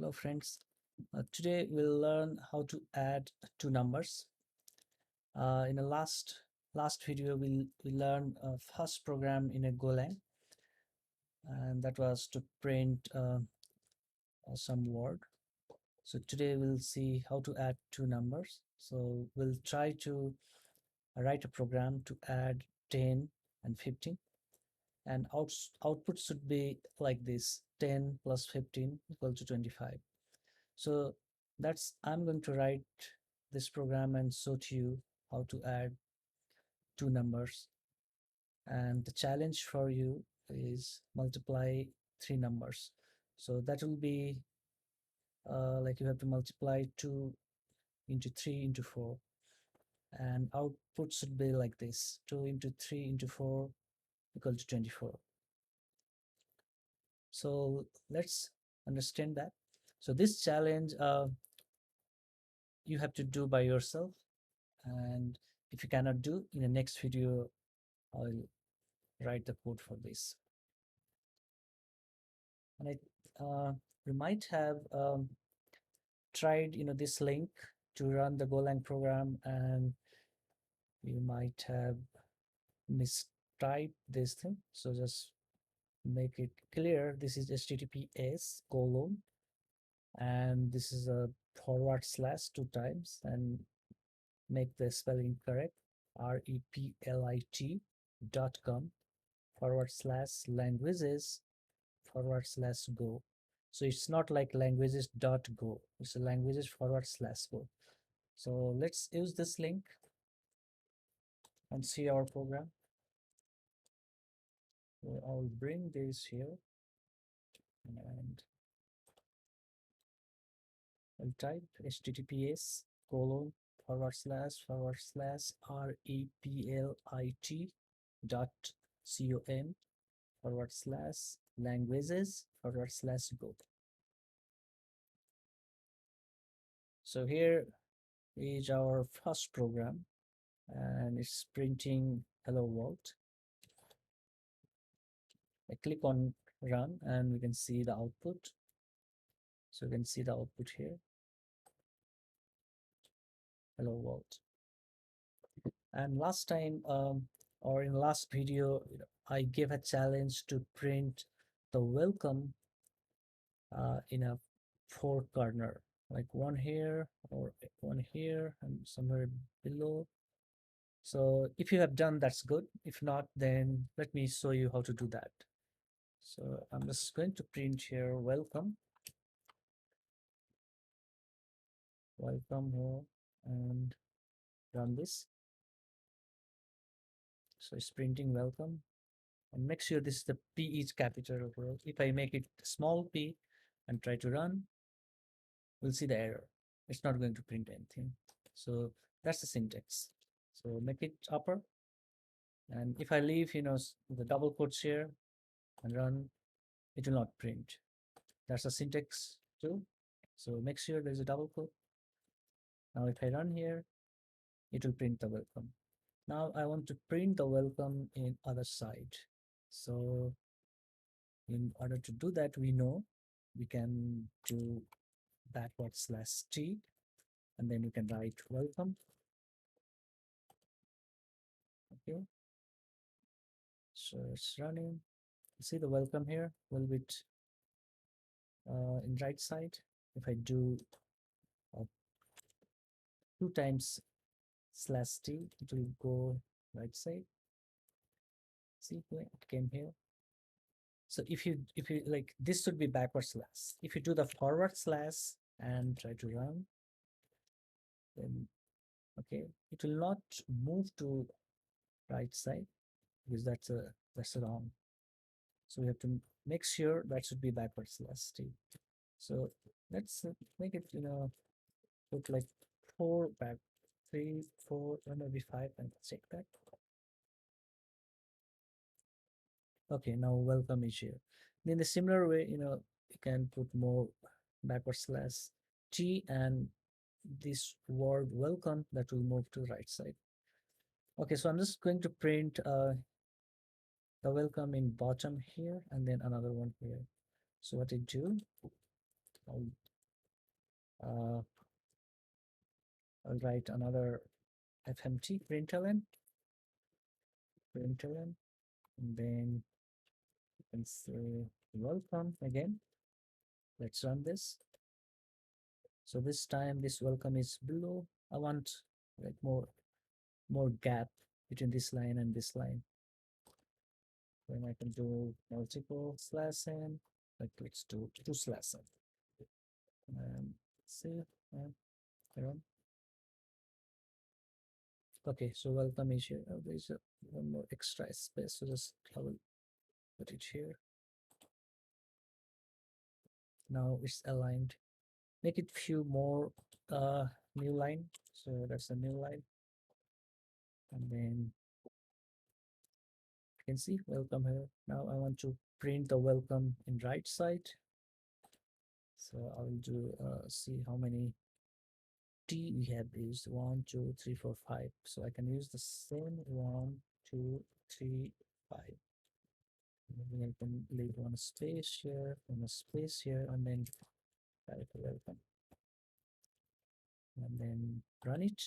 Hello friends. Today we'll learn how to add two numbers. In the last video we learned a first program in a Golang, and that was to print some word. So today we'll see how to add two numbers. So we'll try to write a program to add 10 and 15, and output should be like this: 10 plus 15 equal to 25. So I'm going to write this program and show to you how to add two numbers. And the challenge for you is multiply three numbers. So that will be like you have to multiply 2 into 3 into 4. And output should be like this: 2 into 3 into 4 equal to 24. So let's understand that. So this challenge you have to do by yourself, and if you cannot do, in the next video I'll write the code for this. And you might have tried this link to run the Golang program, and you might have mistyped this thing. So just make it clear, this is https colon, and this is a forward slash 2 times, and make the spelling correct: replit.com/languages /go. So it's not like languages.go, it's a languages /go. So let's use this link and see our program. So I'll bring this here, and I'll type https colon //replit.com/languages/go. So here is our first program, and it's printing hello world. I click on run and we can see the output. So you can see the output here: hello world. And last time, or in last video, I gave a challenge to print the welcome in a four corner, like one here or one here and somewhere below. So if you have done, that's good. If not, then let me show you how to do that. So I'm just going to print here welcome here, and run this. So it's printing welcome, and make sure this is the P is capital. If I make it small p and try to run, we'll see the error. It's not going to print anything. So that's the syntax. So make it upper, and if I leave the double quotes here and run, it will not print. That's the syntax too. So make sure there's a double quote. Now if I run here, it will print the welcome. Now I want to print the welcome in other side. So in order to do that, we know we can do /t, and then you can write welcome. Okay, so it's running. See the welcome here a little bit in right side. If I do 2 times /t, it will go right side. See, it came here. So if you like, this should be backward slash. If you do the forward slash and try to run, then okay, it will not move to right side, because that's wrong. So we have to make sure that should be backward slash t. So let's make it put like 4 back, 3 4 and maybe 5, and check that. Okay, now welcome is here. In the similar way, you can put more backward slash t, and this word welcome, that will move to right side. Okay, so I'm just going to print the welcome in bottom here, and then another one here. So what I do, I'll Uh, I'll write another fmt println, and then you can say welcome again. Let's run this. So this time this welcome is below. I want like more gap between this line and this line. Then I can do multiple slash n. Like let's do two slash n. And save and run. Okay, so welcome is here. Oh, there's one more extra space, so just I will put it here. Now it's aligned. Make it few more new line. So that's a new line. And then you can see welcome here. Now I want to print the welcome in right side. So I will do see how many T we have used. 1, 2, 3, 4, 5. So I can use the same 1, 2, 3, 5. Maybe I can leave one space here, one space here, and then type welcome. And then run it.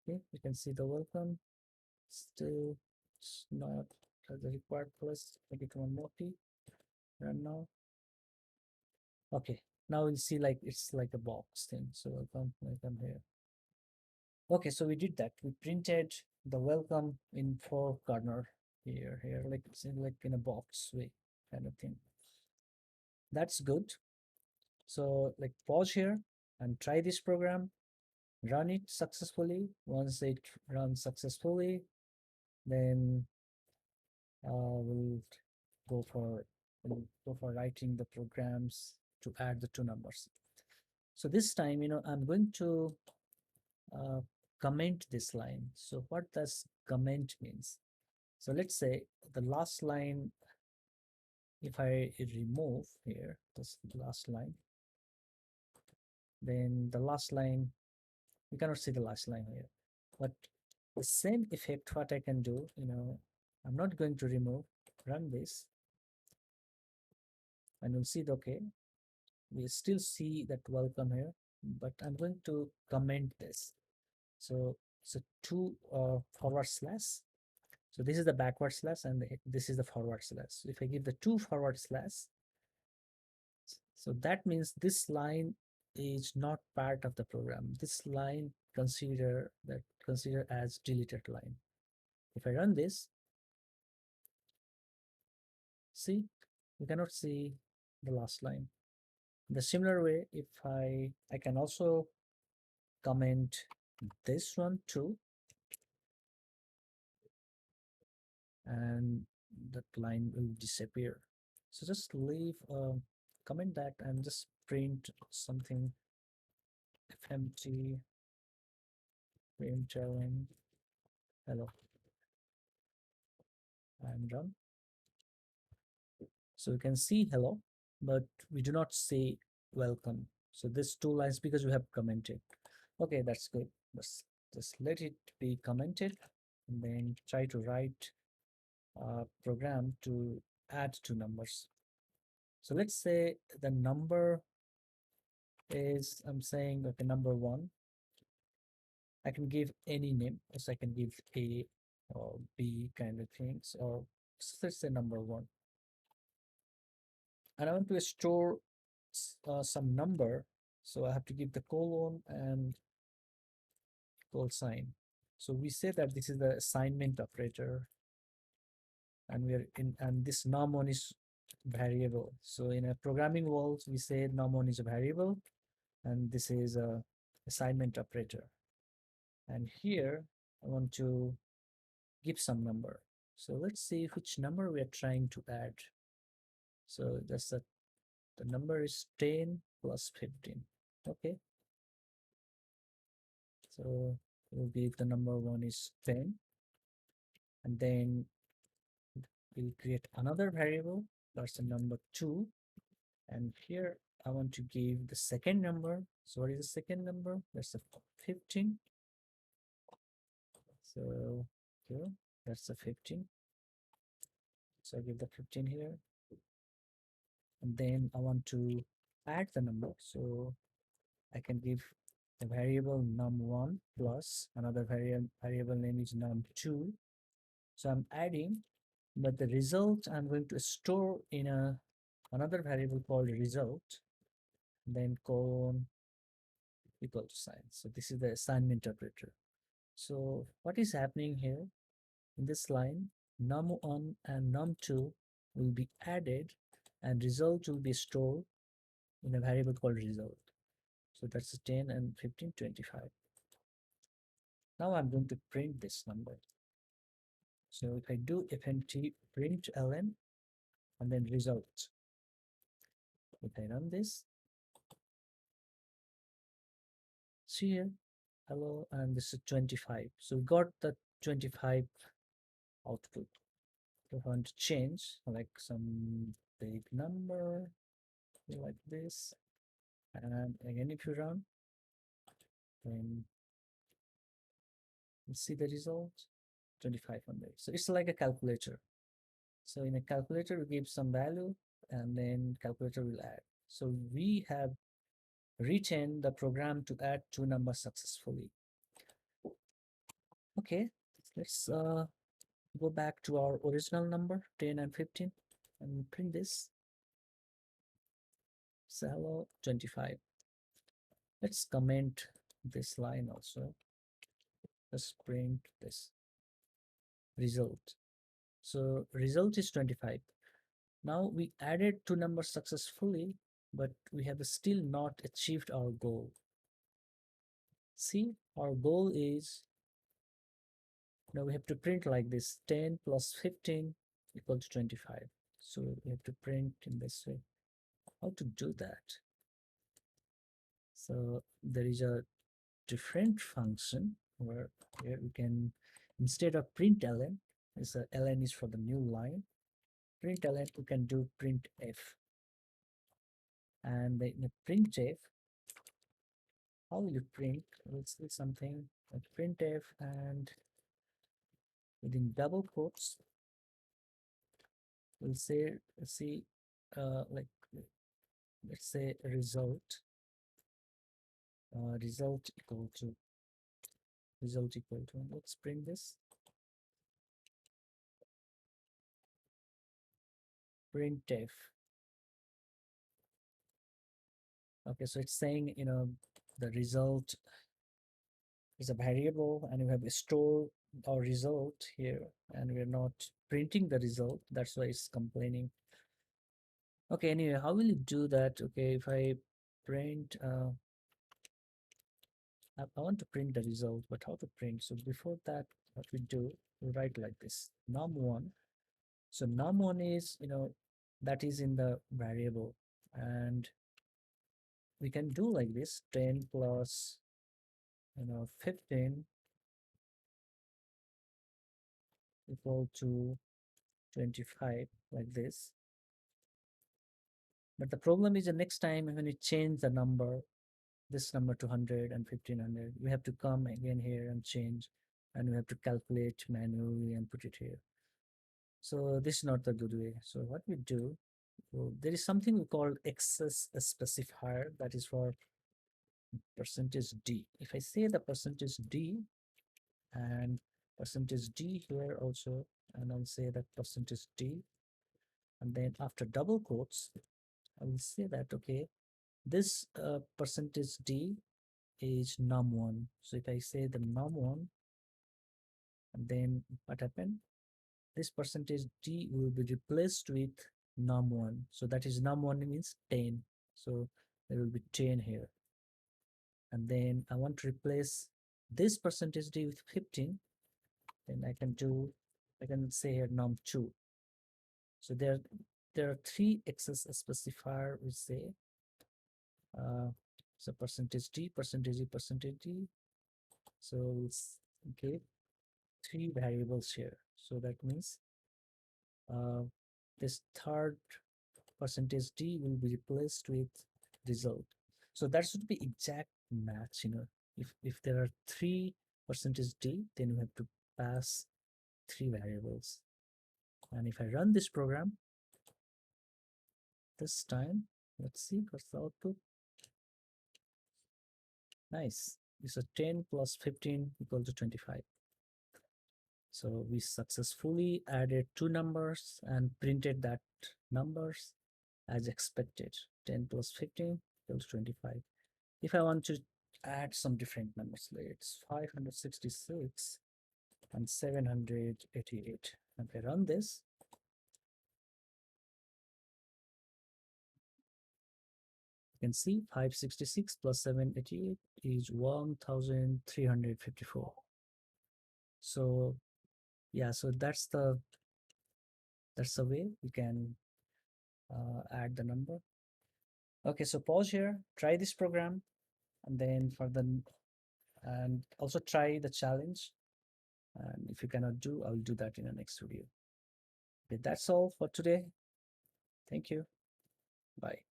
Okay, you can see the welcome. Still it's not as the required plus. Make it one more T. Run now. Okay, now we'll see like it's like a box thing. So welcome here. Okay, so we did that. We printed the welcome in four corner here, like it's like in a box way kind of thing. That's good. So like pause here and try this program, run it successfully. Once it runs successfully, then we'll go for writing the programs to add the two numbers. So this time, I'm going to uh, comment this line. So what does comment means? So let's say the last line, if I remove here, this last line, then the last line, you cannot see the last line here. But the same effect, what I can do, I'm not going to remove, run this, and you'll see the okay. We still see that welcome here, but I'm going to comment this. So two forward slash. So this is the backward slash and this is the forward slash. So if I give the two forward slash, so that means this line is not part of the program. This line consider as deleted line. If I run this, see, you cannot see the last line. In the similar way, if I can also comment this one too, and that line will disappear. So just leave comment that and just print something fmt println hello and run. So you can see hello, but we do not say welcome. So this two lines because we have commented. Okay, that's good. Just let it be commented and then try to write a program to add two numbers. So let's say the number is, I'm saying, okay, number 1. I can give any name, so I can give A or B kind of things, or so let's say number 1. And I want to store some number, so I have to give the colon and call sign. So we say that this is the assignment operator, and we are in, and this num1 is variable. So in a programming world, we say num1 is a variable, and this is a assignment operator. And here I want to give some number. So let's see which number we are trying to add. So that's the number is 10 plus 15. Okay. So we'll give the number 1 is 10. And then we'll create another variable, that's the number 2. And here I want to give the second number. So what is the second number? That's the 15. So here, that's the 15. So I give the 15 here. and then I want to add the number. So I can give the variable num1 plus another variable name is num2. So I'm adding, but the result I'm going to store in another variable called result, then colon equal to sign. So this is the assignment operator. So what is happening here in this line, num1 and num2 will be added and result will be stored in a variable called result. So that's 10 and 15, 25. Now I'm going to print this number. So if I do fnt print ln and then result, if I run this, see here, hello, and this is 25. So we got the 25 output. If I want to change like some big number like this, and again if you run, then you see the result 2500. So it's like a calculator. So in a calculator we give some value and then calculator will add. So we have written the program to add two numbers successfully. Okay, let's go back to our original number 10 and 15 and print this. So hello 25. Let's comment this line also. Let's print this result. So result is 25. Now we added two numbers successfully, but we have still not achieved our goal. See, our goal is, now we have to print like this, 10 plus 15 equal to 25. So we have to print in this way. How to do that? So there is a different function where we can, instead of print ln, is a ln is for the new line, print ln, we can do printf. And in the printf, how will you print? We'll see something like printf, and within double quotes we'll say, see, like let's say result, result equal to, let's print this, printf. Okay, so it's saying, the result is a variable and we have to store our result here and we're not printing the result. That's why it's complaining. Okay, anyway, how will you do that? Okay, if I print, I want to print the result, but how to print? So before that, what we do, we write like this, num1. So num1 is, that is in the variable, and we can do like this, 10 plus, 15 equal to 25, like this. But the problem is the next time when you change the number, this number to 100 and 1500, we have to come again here and change, and we have to calculate manually and put it here. So this is not the good way. So what we do, so there is something we call excess specifier, that is for percentage d. If I say the percentage d and percentage d here also, and I'll say that percentage d, and then after double quotes, I will say that, okay, this percentage d is num1. So if I say the num1, and then what happened? This percentage d will be replaced with num1. So that is num1 means 10. So there will be 10 here. And then I want to replace this percentage d with 15. Then I can say here num2. So there are three excess specifier we say. So percentage d, percentage e, percentage d. So it's okay, three variables here. So that means uh, this third percentage d will be replaced with result. So that should be exact match. If there are three percentage d, then you have to pass three variables. And if I run this program, this time. Let's see what's the output. Nice. It's a 10 plus 15 equal to 25. So we successfully added two numbers and printed that numbers as expected. 10 plus 15 equals 25. If I want to add some different numbers, it's 566 and 788. And if I run this, you can see 566 plus 788 is 1354. So yeah, so that's the way we can add the number. Okay, so pause here, try this program, and then and also try the challenge. And if you cannot do, I'll do that in the next video. Okay, that's all for today. Thank you. Bye.